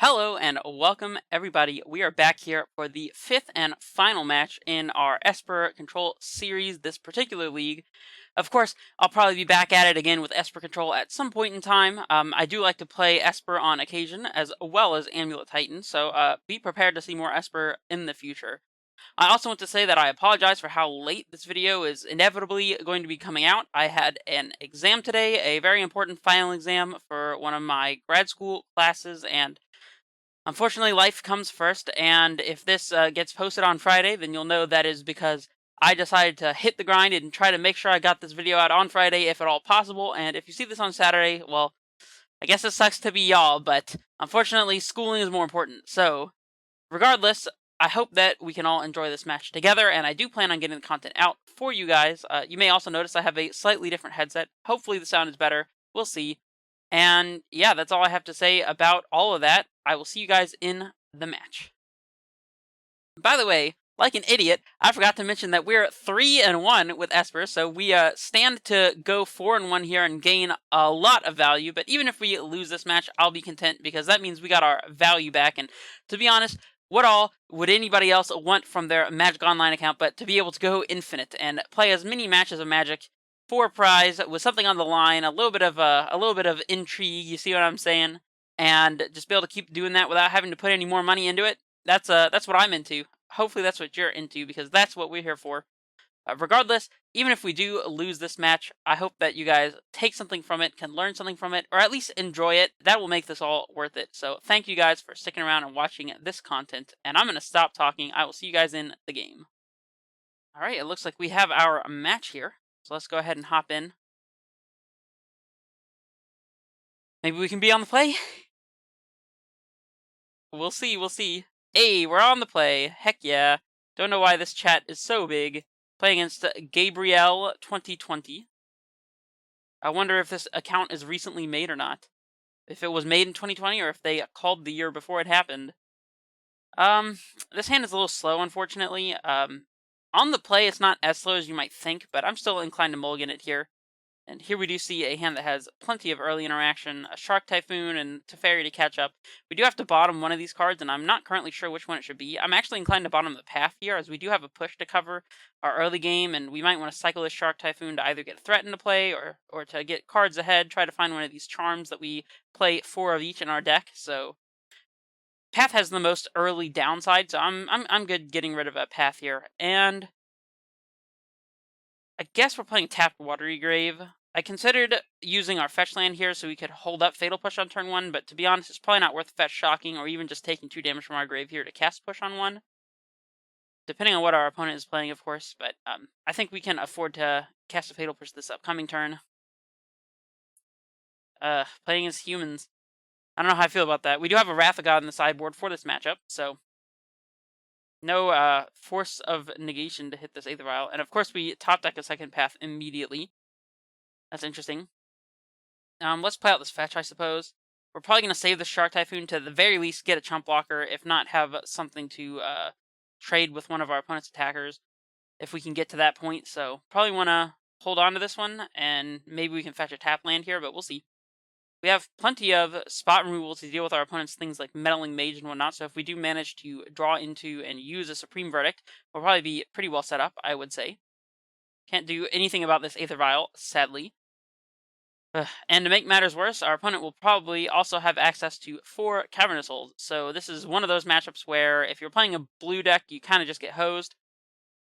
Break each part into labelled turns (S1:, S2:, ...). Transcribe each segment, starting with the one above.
S1: Hello and welcome everybody. We are back here for the fifth and final match in our Esper Control series, this particular league. Of course, I'll probably be back at it again with Esper Control at some point in time. I do like to play Esper on occasion, as well as Amulet Titan, so be prepared to see more Esper in the future. I also want to say that I apologize for how late this video is inevitably going to be coming out. I had an exam today, a very important final exam for one of my grad school classes, and unfortunately, life comes first, and if this gets posted on Friday, then you'll know that is because I decided to hit the grind and try to make sure I got this video out on Friday if at all possible, and if you see this on Saturday, well, I guess it sucks to be y'all, but unfortunately, schooling is more important. So, regardless, I hope that we can all enjoy this match together, and I do plan on getting the content out for you guys. You may also notice I have a slightly different headset. Hopefully the sound is better. We'll see. And yeah, that's all I have to say about all of that. I will see you guys in the match. By the way, like an idiot, I forgot to mention that we're 3-1 with Esper, so we stand to go 4-1 here and gain a lot of value. But even if we lose this match, I'll be content because that means we got our value back. And to be honest, what all would anybody else want from their Magic Online account but to be able to go infinite and play as many matches of Magic for a prize with something on the line, a little bit of intrigue. You see what I'm saying? And just be able to keep doing that without having to put any more money into it. That's what I'm into. Hopefully that's what you're into, because that's what we're here for. Regardless, even if we do lose this match, I hope that you guys take something from it, can learn something from it, or at least enjoy it. That will make this all worth it. So thank you guys for sticking around and watching this content, and I'm going to stop talking. I will see you guys in the game. Alright, it looks like we have our match here, so let's go ahead and hop in. Maybe we can be on the play? We'll see, we'll see. Hey, we're on the play. Heck yeah. Don't know why this chat is so big. Playing against Gabrielle 2020. I wonder if this account is recently made or not. If it was made in 2020 or if they called the year before it happened. This hand is a little slow, unfortunately. On the play, it's not as slow as you might think, but I'm still inclined to mulligan it here. And here we do see a hand that has plenty of early interaction, a Shark Typhoon, and Teferi to catch up. We do have to bottom one of these cards, and I'm not currently sure which one it should be. I'm actually inclined to bottom the Path here, as we do have a push to cover our early game, and we might want to cycle this Shark Typhoon to either get Threat into play, or to get cards ahead, try to find one of these charms that we play 4 of each in our deck. So Path has the most early downside, so I'm good getting rid of a Path here. And I guess we're playing Tapped Watery Grave. I considered using our fetch land here so we could hold up Fatal Push on turn 1, but to be honest, it's probably not worth fetch shocking or even just taking 2 damage from our grave here to cast push on 1. Depending on what our opponent is playing, of course, but I think we can afford to cast a Fatal Push this upcoming turn. Playing as humans. I don't know how I feel about that. We do have a Wrath of God in the sideboard for this matchup, so no Force of Negation to hit this Aether Vial. And of course we top deck a second Path immediately. That's interesting. Let's play out this fetch, I suppose. We're probably going to save the Shark Typhoon to the very least get a chump blocker, if not have something to trade with one of our opponent's attackers, if we can get to that point. So probably want to hold on to this one, and maybe we can fetch a tap land here, but we'll see. We have plenty of spot removal to deal with our opponent's things like Meddling Mage and whatnot, so if we do manage to draw into and use a Supreme Verdict, we'll probably be pretty well set up, I would say. Can't do anything about this Aether Vial, sadly. And to make matters worse, our opponent will probably also have access to 4 Cavernous Holes. So this is one of those matchups where if you're playing a blue deck, you kind of just get hosed.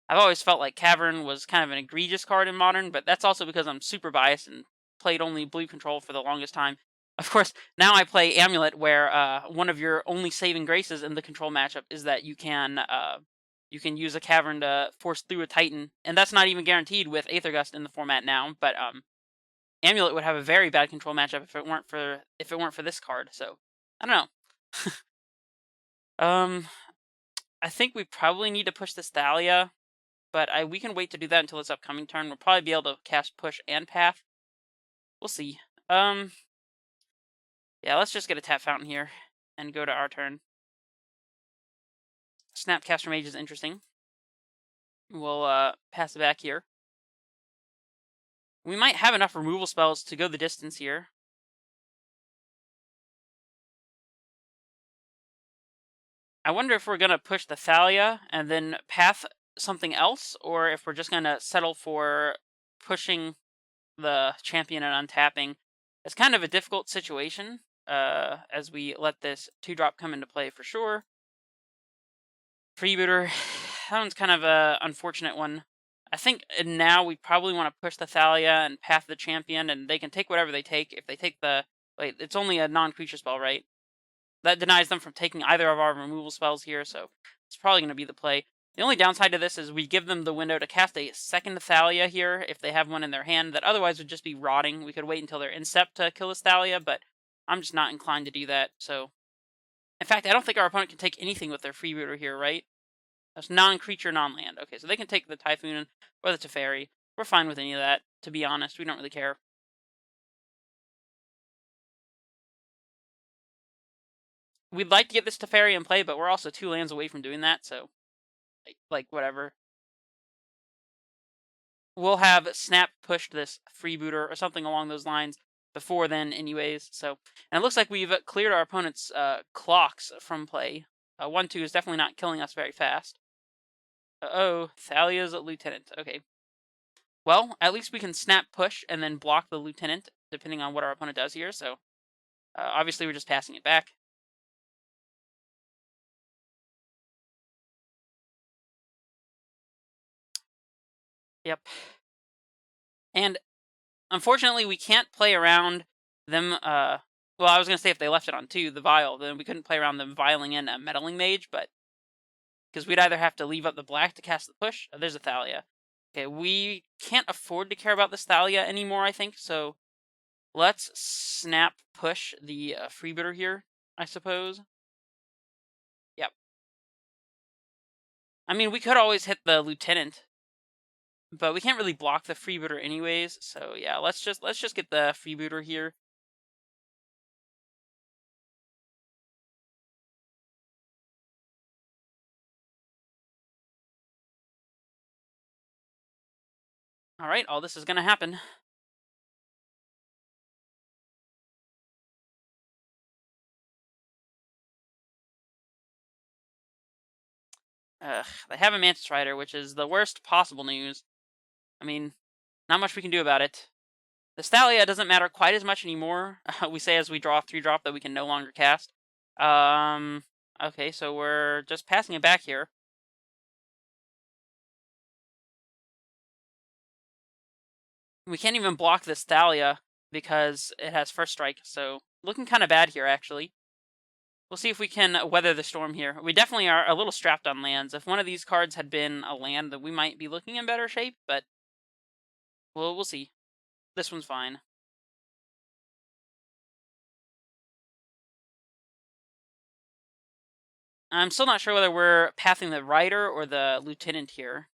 S1: I've always felt like Cavern was kind of an egregious card in Modern, but that's also because I'm super biased and played only blue control for the longest time. Of course, now I play Amulet, where one of your only saving graces in the control matchup is that you can use a Cavern to force through a Titan, and that's not even guaranteed with Aether Gust in the format now, but Amulet would have a very bad control matchup if it weren't for this card. So I don't know. I think we probably need to push this Thalia, but we can wait to do that until this upcoming turn. We'll probably be able to cast push and path. We'll see. Yeah, let's just get a tap fountain here and go to our turn. Snapcaster Mage is interesting. We'll pass it back here. We might have enough removal spells to go the distance here. I wonder if we're going to push the Thalia and then path something else, or if we're just going to settle for pushing the champion and untapping. It's kind of a difficult situation as we let this 2-drop come into play for sure. Freebooter, that one's kind of a unfortunate one. I think now we probably want to push the Thalia and path the champion, and they can take whatever they take. If they take the... Wait, it's only a non-creature spell, right? That denies them from taking either of our removal spells here, so it's probably going to be the play. The only downside to this is we give them the window to cast a second Thalia here if they have one in their hand that otherwise would just be rotting. We could wait until they're in step to kill this Thalia, but I'm just not inclined to do that. So, in fact, I don't think our opponent can take anything with their freebooter here, right? That's non-creature, non-land. Okay, so they can take the Typhoon or the Teferi. We're fine with any of that, to be honest. We don't really care. We'd like to get this Teferi in play, but we're also 2 lands away from doing that, so... Like whatever. We'll have Snap pushed this freebooter or something along those lines before then anyways. So, and it looks like we've cleared our opponent's clocks from play. 1-2 is definitely not killing us very fast. Uh-oh, Thalia's lieutenant. Okay. Well, at least we can snap push and then block the lieutenant, depending on what our opponent does here. So, obviously we're just passing it back. Yep. And unfortunately, we can't play around them. Well, I was going to say if they left it on 2, the Vial, then we couldn't play around them vialing in a Meddling Mage, but because we'd either have to leave up the black to cast the push. Oh, there's a Thalia. Okay, we can't afford to care about this Thalia anymore, I think, so let's snap push the freebooter here, I suppose. Yep. I mean, we could always hit the lieutenant, but we can't really block the freebooter anyways, so yeah, let's just get the freebooter here. Alright, all this is gonna happen. Ugh, they have a Mantis Rider, which is the worst possible news. I mean, not much we can do about it. The Thalia doesn't matter quite as much anymore. We say as we draw a 3-drop that we can no longer cast. Okay, so we're just passing it back here. We can't even block this Thalia because it has first strike, so looking kind of bad here, actually. We'll see if we can weather the storm here. We definitely are a little strapped on lands. If one of these cards had been a land, then we might be looking in better shape, but we'll see. This one's fine. I'm still not sure whether we're pathing the Rider or the Lieutenant here.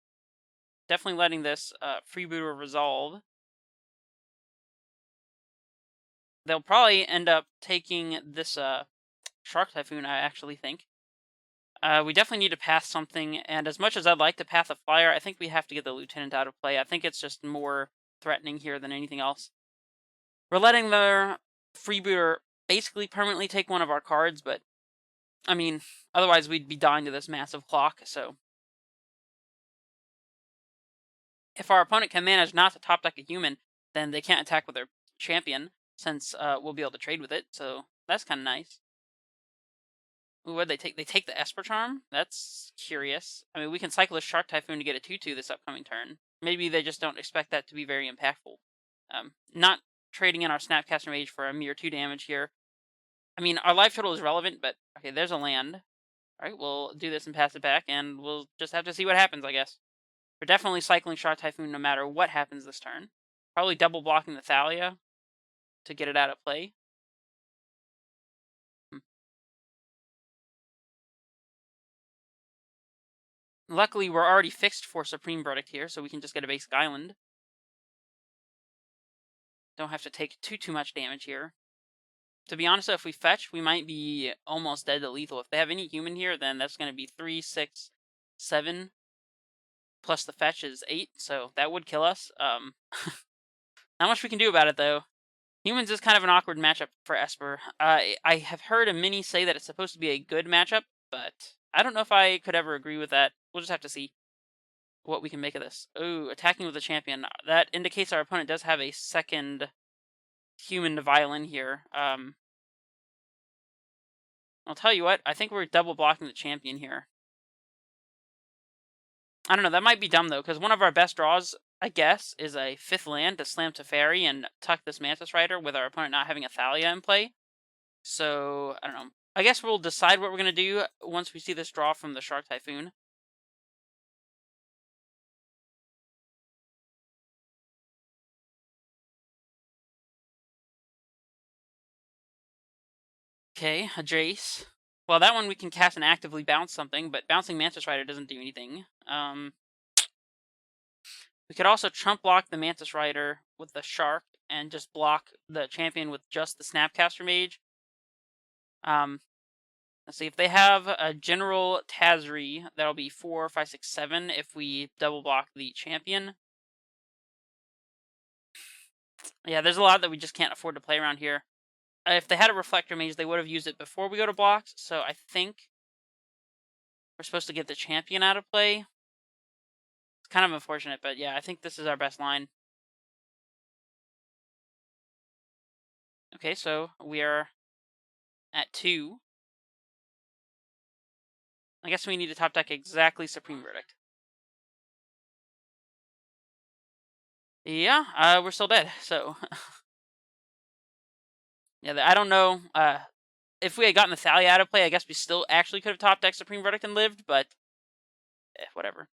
S1: Definitely letting this freebooter resolve. They'll probably end up taking this Shark Typhoon, I actually think. We definitely need to path something, and as much as I'd like to path a flyer, I think we have to get the Lieutenant out of play. I think it's just more threatening here than anything else. We're letting the freebooter basically permanently take one of our cards, but, I mean, otherwise we'd be dying to this massive clock, so... If our opponent can manage not to top deck a human, then they can't attack with their champion, since we'll be able to trade with it, so that's kind of nice. Ooh, what'd they take? They take the Esper Charm? That's curious. I mean, we can cycle a Shark Typhoon to get a 2-2 this upcoming turn. Maybe they just don't expect that to be very impactful. Not trading in our Snapcaster Mage for a mere 2 damage here. I mean, our life total is relevant, but... Okay, there's a land. Alright, we'll do this and pass it back, and we'll just have to see what happens, I guess. We're definitely cycling Shark Typhoon no matter what happens this turn. Probably double blocking the Thalia to get it out of play. Luckily, we're already fixed for Supreme Verdict here, so we can just get a basic island. Don't have to take too much damage here. To be honest, if we fetch, we might be almost dead to lethal. If they have any human here, then that's going to be 3, 6, 7. Plus the fetch is 8, so that would kill us. Not much we can do about it, though. Humans is kind of an awkward matchup for Esper. I have heard a mini say that it's supposed to be a good matchup, but I don't know if I could ever agree with that. We'll just have to see what we can make of this. Ooh, attacking with a champion. That indicates our opponent does have a second human violin here. I'll tell you what, I think we're double blocking the champion here. I don't know, that might be dumb though, because one of our best draws, I guess, is a 5th land to slam Teferi and tuck this Mantis Rider with our opponent not having a Thalia in play. So, I don't know. I guess we'll decide what we're going to do once we see this draw from the Shark Typhoon. Okay, a Jace. Well, that one we can cast and actively bounce something, but bouncing Mantis Rider doesn't do anything. We could also trump block the Mantis Rider with the Shark and just block the champion with just the Snapcaster Mage. Let's see, if they have a General Tazri, that'll be 4, 5, 6, 7 if we double block the champion. Yeah, there's a lot that we just can't afford to play around here. If they had a Reflector Mage, they would have used it before we go to blocks, so I think we're supposed to get the champion out of play. It's kind of unfortunate, but yeah, I think this is our best line. Okay, so we are at 2. I guess we need to top deck exactly Supreme Verdict. Yeah, we're still dead, so... yeah, I don't know. If we had gotten the Thalia out of play, I guess we still actually could have top decked Supreme Verdict and lived, but... whatever.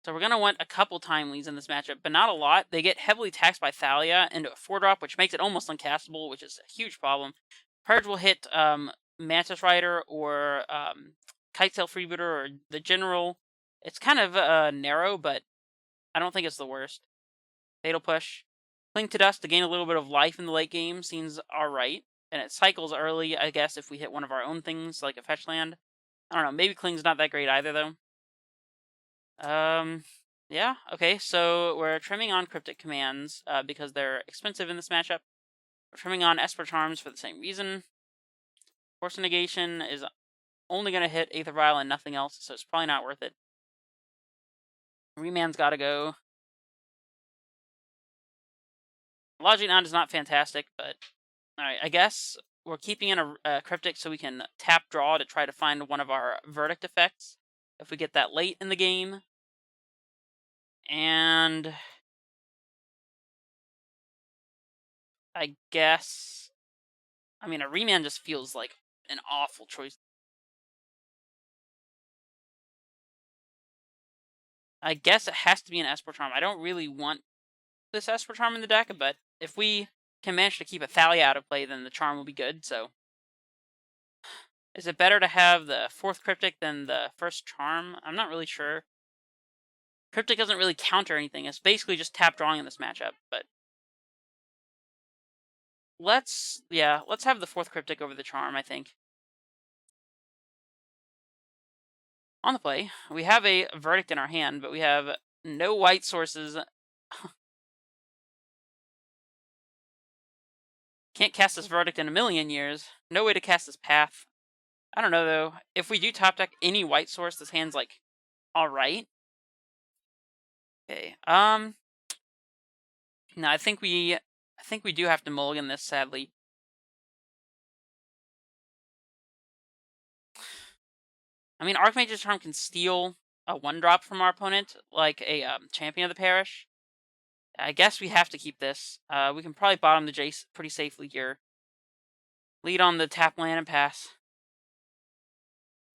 S1: So we're going to want a couple timelies in this matchup, but not a lot. They get heavily taxed by Thalia into a 4-drop, which makes it almost uncastable, which is a huge problem. Purge will hit Mantis Rider or Kitesail Freebooter or the General. It's kind of narrow, but I don't think it's the worst. Fatal Push. Cling to Dust to gain a little bit of life in the late game seems alright. And it cycles early, I guess, if we hit one of our own things, like a fetch land. I don't know, maybe Cling's not that great either, though. Yeah, okay, so we're trimming on Cryptic Commands because they're expensive in this matchup. We're trimming on Esper Charms for the same reason. Force Negation is only going to hit Aether Vial and nothing else, so it's probably not worth it. Remand's got to go. Logic Knot is not fantastic, but alright, I guess we're keeping in a Cryptic so we can tap draw to try to find one of our Verdict effects if we get that late in the game. And I guess, I mean, a Remand just feels like an awful choice. I guess it has to be an Esper Charm. I don't really want this Esper Charm in the deck, but if we can manage to keep a Thalia out of play, then the Charm will be good, so... Is it better to have the 4th Cryptic than the 1st Charm? I'm not really sure. Cryptic doesn't really counter anything. It's basically just tap drawing in this matchup, but... Let's have the 4th Cryptic over the Charm, I think. On the play, we have a Verdict in our hand, but we have no white sources. Can't cast this Verdict in a million years. No way to cast this Path. I don't know, though. If we do top deck any white source, this hand's, like, alright. Okay, no, I think we do have to mulligan this, sadly. I mean, Archmage's Charm can steal a 1-drop from our opponent, like a Champion of the Parish. I guess we have to keep this. We can probably bottom the Jace pretty safely here. Lead on the tap land and pass.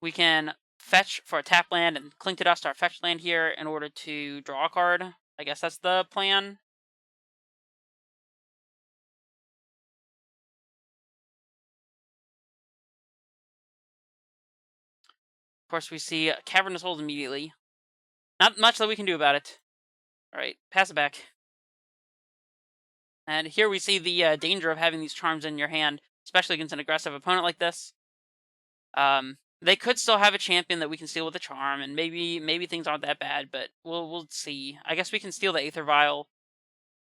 S1: We can fetch for a tap land and Cling to Dust our fetch land here in order to draw a card. I guess that's the plan. Of course, we see Cavernous Holes immediately. Not much that we can do about it. Alright, pass it back. And here we see the danger of having these charms in your hand, especially against an aggressive opponent like this. They could still have a champion that we can steal with a charm, and maybe things aren't that bad, but we'll see. I guess we can steal the Aether Vial.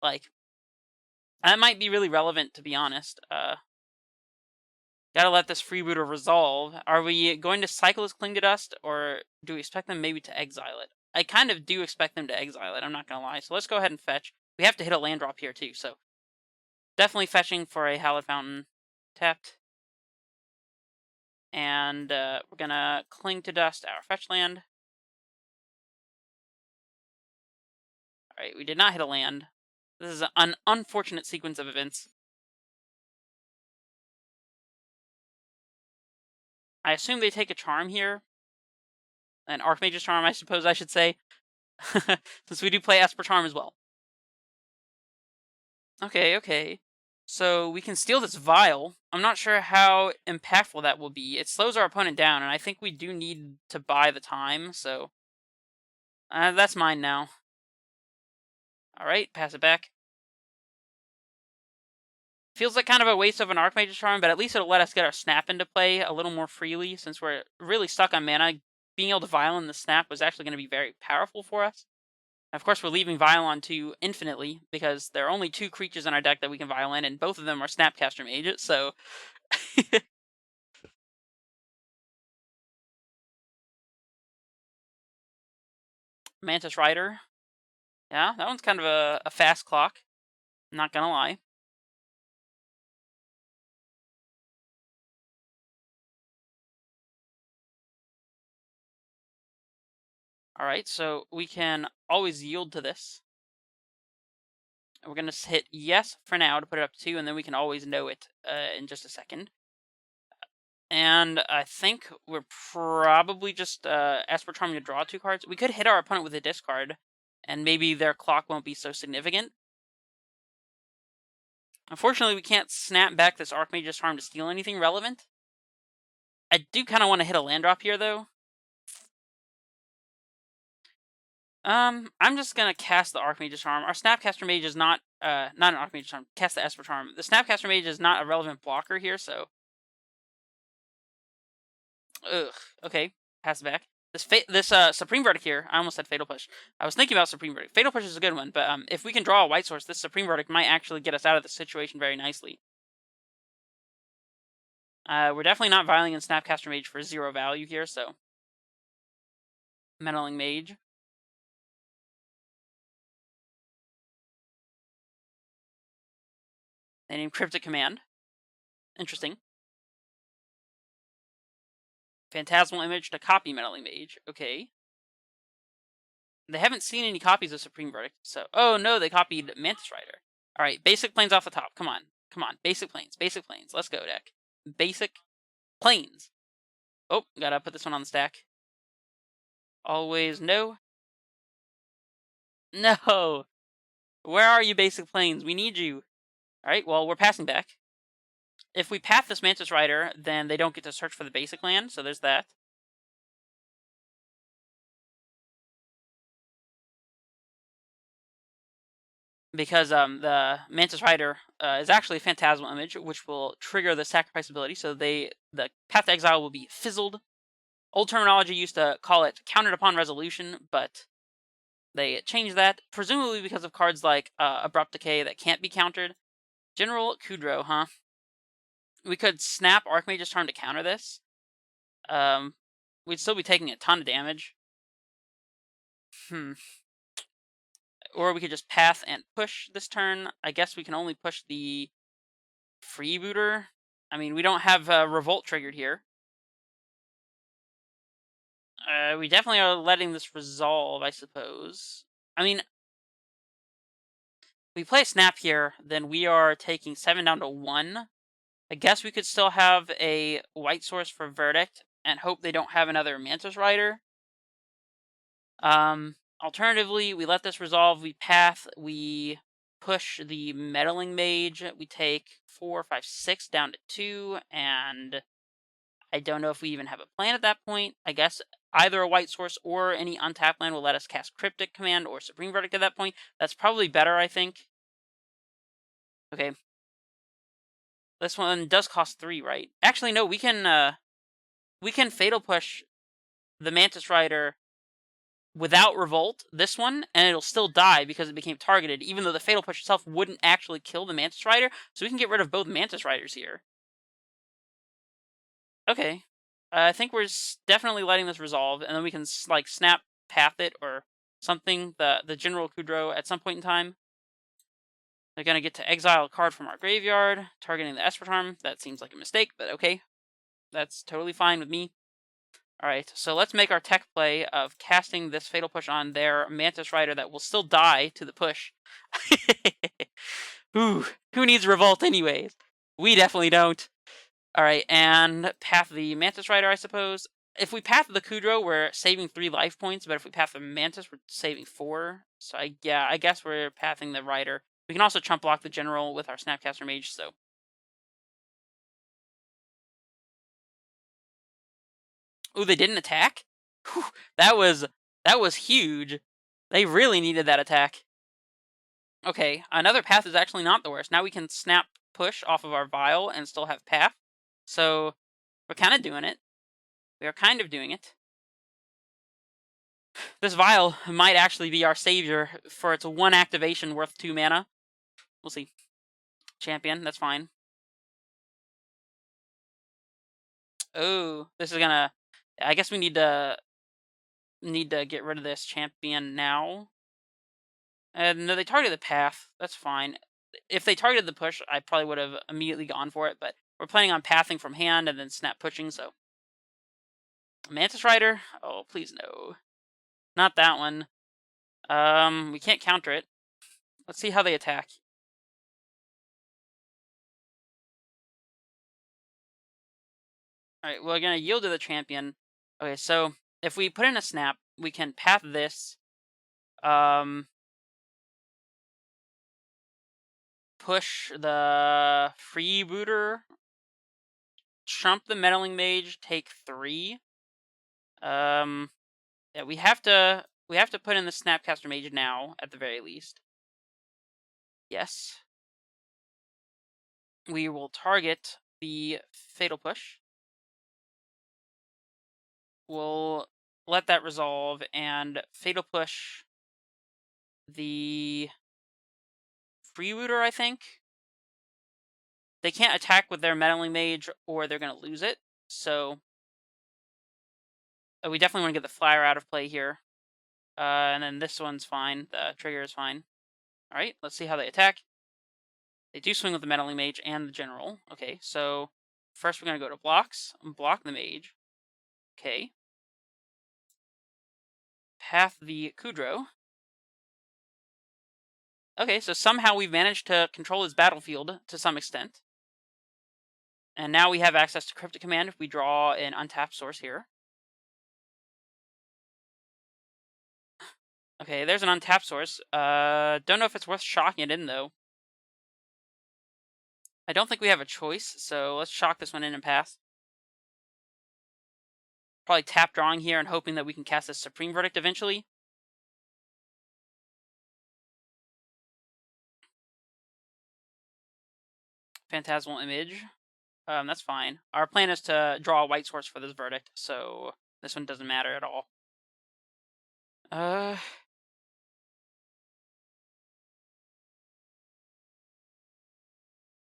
S1: Like, that might be really relevant, to be honest. Gotta let this freebooter resolve. Are we going to cycle this Cling to Dust, or do we expect them maybe to exile it? I kind of do expect them to exile it, I'm not gonna lie. So let's go ahead and fetch. We have to hit a land drop here too, so definitely fetching for a Hallowed Fountain. Tapped. And we're gonna Cling to Dust our fetch land. Alright, we did not hit a land. This is an unfortunate sequence of events. I assume they take a charm here. An Archmage's Charm, I suppose I should say. Since we do play Esper Charm as well. Okay, okay. So we can steal this Vial. I'm not sure how impactful that will be. It slows our opponent down, and I think we do need to buy the time, so... that's mine now. Alright, pass it back. Feels like kind of a waste of an Archmage's Charm, but at least it'll let us get our Snap into play a little more freely, since we're really stuck on mana. Being able to Vial in the Snap was actually going to be very powerful for us. And of course, we're leaving Vial on to infinitely, because there are only 2 creatures in our deck that we can Vial in, and both of them are Snapcaster Mages, so... Mantis Rider. Yeah, that one's kind of a fast clock. Not gonna lie. Alright, so we can always yield to this. We're going to hit yes for now to put it up to 2, and then we can always know it in just a second. And I think we're probably just Esper Charming to draw 2 cards. We could hit our opponent with a discard, and maybe their clock won't be so significant. Unfortunately, we can't snap back this Archmage's Charm to steal anything relevant. I do kind of want to hit a land drop here, though. I'm just gonna cast the Archmage's Charm. Our Snapcaster Mage is not an Archmage's Charm. Cast the Esper Charm. The Snapcaster Mage is not a relevant blocker here, so... Ugh. Okay, pass it back. This Supreme Verdict here, I almost said Fatal Push. I was thinking about Supreme Verdict. Fatal Push is a good one, but if we can draw a white source, this Supreme Verdict might actually get us out of the situation very nicely. We're definitely not violating in Snapcaster Mage for 0 value here, so... Meddling Mage. They named Cryptic Command. Interesting. Phantasmal Image to copy Meddling Mage. Okay. They haven't seen any copies of Supreme Verdict, so... Oh, no, they copied Mantis Rider. Alright, basic planes off the top. Come on. Come on. Basic planes. Basic planes. Let's go, deck. Basic planes. Oh, gotta put this one on the stack. Always no. No! Where are you, basic planes? We need you. Alright, well, we're passing back. If we path this Mantis Rider, then they don't get to search for the basic land, so there's that. Because the Mantis Rider is actually a Phantasmal Image, which will trigger the sacrifice ability, so the Path to Exile will be fizzled. Old terminology used to call it countered upon resolution, but they changed that, presumably because of cards like Abrupt Decay that can't be countered. General Kudrow, huh? We could snap Archmage's Charm to counter this. We'd still be taking a ton of damage. Or we could just path and push this turn. I guess we can only push the Freebooter. I mean, we don't have Revolt triggered here. We definitely are letting this resolve, I suppose. I mean, we play Snap here, then we are taking 7 down to 1. I guess we could still have a white source for Verdict and hope they don't have another Mantis Rider. Alternatively, we let this resolve, we path, we push the Meddling Mage, we take 4, 5, 6 down to 2, and I don't know if we even have a plan at that point. I guess either a white source or any untapped land will let us cast Cryptic Command or Supreme Verdict at that point. That's probably better, I think. Okay. This one does cost 3, right? Actually, no, we can Fatal Push the Mantis Rider without Revolt, this one, and it'll still die because it became targeted, even though the Fatal Push itself wouldn't actually kill the Mantis Rider, so we can get rid of both Mantis Riders here. Okay. I think we're definitely letting this resolve, and then we can like snap path it or something. The General Kudrow at some point in time. They're gonna get to exile a card from our graveyard, targeting the Esper Charm. That seems like a mistake, but okay. That's totally fine with me. Alright, so let's make our tech play of casting this Fatal Push on their Mantis Rider that will still die to the push. Ooh, who needs Revolt anyways? We definitely don't. Alright, and path the Mantis Rider, I suppose. If we path the Kudrow, we're saving 3 life points, but if we path the Mantis, we're saving 4. So I guess we're pathing the Rider. We can also chump block the General with our Snapcaster Mage, so. Ooh, they didn't attack? Whew, that was huge. They really needed that attack. Okay, another path is actually not the worst. Now we can snap push off of our vial and still have path. So we're kind of doing it. We are kind of doing it. This vial might actually be our savior for its 1 activation worth 2 mana. We'll see. Champion, that's fine. Oh, this is gonna. I guess we need to get rid of this champion now. No, they targeted the path. That's fine. If they targeted the push, I probably would have immediately gone for it, but we're planning on pathing from hand and then snap pushing, so. Mantis Rider? Oh, please no. Not that one. We can't counter it. Let's see how they attack. Alright, we're gonna yield to the champion. Okay, so if we put in a snap, we can path this. Push the freebooter. Trump the meddling mage, take 3. Yeah, we have to put in the Snapcaster Mage now, at the very least. Yes. We will target the Fatal Push. We'll let that resolve and Fatal Push the Freebooter, I think. They can't attack with their Meddling Mage or they're going to lose it. So we definitely want to get the Flyer out of play here. And then this one's fine. The trigger is fine. Alright, let's see how they attack. They do swing with the Meddling Mage and the General. Okay, so first we're going to go to blocks. Block the Mage. Okay. Path the Kudrow. Okay, so somehow we've managed to control his battlefield to some extent. And now we have access to Cryptic Command if we draw an untapped source here. Okay, there's an untapped source. Don't know if it's worth shocking it in, though. I don't think we have a choice, so let's shock this one in and pass. Probably tap drawing here and hoping that we can cast a Supreme Verdict eventually. Phantasmal Image. That's fine. Our plan is to draw a white source for this verdict, so this one doesn't matter at all.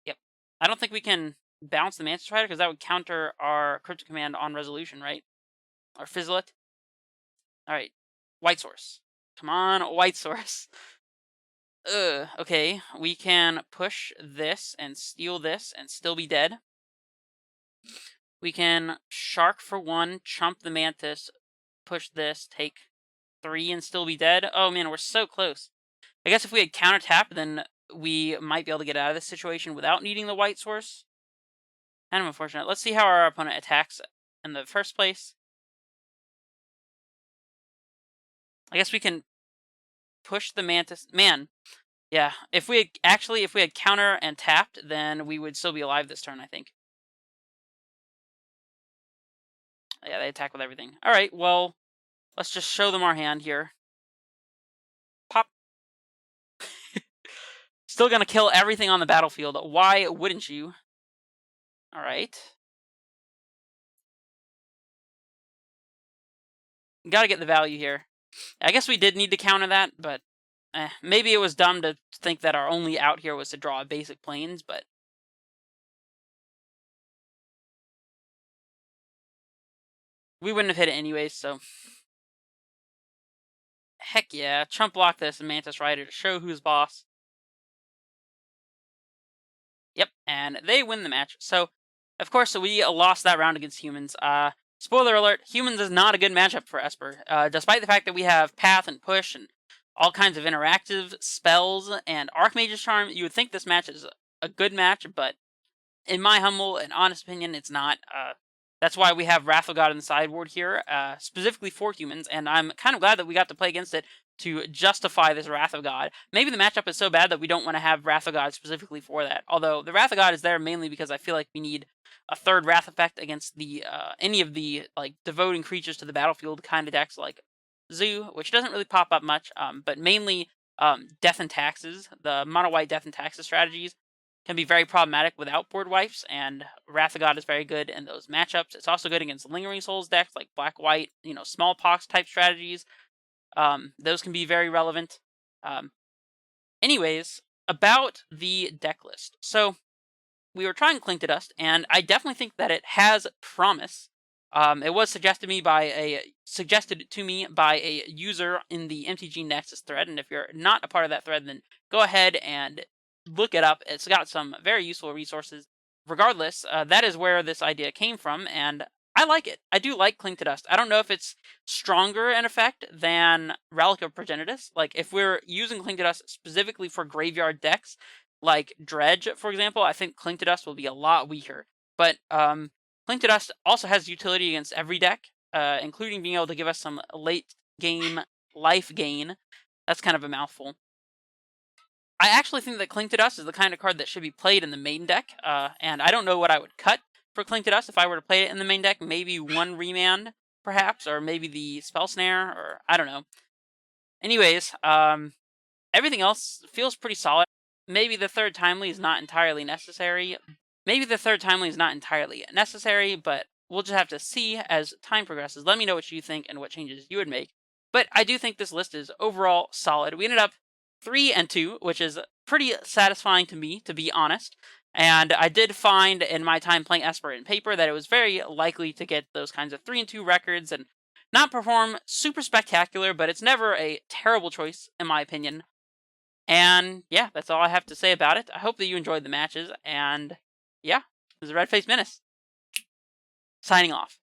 S1: Yep. I don't think we can bounce the Mantis Rider because that would counter our Cryptic Command on resolution, right? Or Fizzlet. Alright. White source. Come on, white source. Okay. We can push this and steal this and still be dead. We can Shark for 1, chump the Mantis, push this, take 3 and still be dead. Oh man, we're so close. I guess if we had counter tap, then we might be able to get out of this situation without needing the white source. Kind of unfortunate. Let's see how our opponent attacks in the first place. I guess we can push the Mantis. Man, yeah. If we had counter and tapped, then we would still be alive this turn, I think. Yeah, they attack with everything. All right, well, let's just show them our hand here. Pop. Still gonna kill everything on the battlefield. Why wouldn't you? All right. Gotta get the value here. I guess we did need to counter that, but maybe it was dumb to think that our only out here was to draw basic planes, but We wouldn't have hit it anyways, so heck yeah. Chump block this Mantis Rider to show who's boss. Yep, and they win the match. So, of course, we lost that round against humans. Spoiler alert: humans is not a good matchup for Esper. Despite the fact that we have Path and Push and all kinds of interactive spells and Archmage's Charm, you would think this match is a good match, but in my humble and honest opinion, it's not. That's why we have Wrath of God in the sideboard here, specifically for humans, and I'm kind of glad that we got to play against it to justify this Wrath of God. Maybe the matchup is so bad that we don't want to have Wrath of God specifically for that. Although the Wrath of God is there mainly because I feel like we need a third Wrath effect against the any of the like devoting creatures to the battlefield kind of decks like Zoo, which doesn't really pop up much, but mainly Death and Taxes, the mono white Death and Taxes strategies can be very problematic without board wipes, and Wrath of God is very good in those matchups. It's also good against Lingering Souls decks like Black White, Smallpox type strategies. Those can be very relevant. Um, anyways, about the deck list. So we were trying Cling to Dust, and I definitely think that it has promise. It was suggested to me by a user in the MTG Nexus thread, and if you're not a part of that thread, then go ahead and look it up. It's got some very useful resources. Regardless, that is where this idea came from, and I like it. I do like Cling to Dust. I don't know if it's stronger in effect than Relic of Progenitus. Like, if we're using Cling to Dust specifically for graveyard decks, like Dredge, for example, I think Cling to Dust will be a lot weaker. But Cling to Dust also has utility against every deck, including being able to give us some late game life gain. That's kind of a mouthful. I actually think that Cling to Dust is the kind of card that should be played in the main deck, and I don't know what I would cut for Cling to Dust if I were to play it in the main deck. Maybe one Remand, perhaps, or maybe the Spell Snare, or I don't know. Anyways, everything else feels pretty solid. Maybe the third Timely is not entirely necessary. But we'll just have to see as time progresses. Let me know what you think and what changes you would make. But I do think this list is overall solid. We ended up 3-2, which is pretty satisfying to me, to be honest. And I did find in my time playing Esper in paper that it was very likely to get those kinds of 3-2 records and not perform super spectacular, but it's never a terrible choice, in my opinion. And yeah, that's all I have to say about it. I hope that you enjoyed the matches, and yeah, this is Red Face Menace, signing off.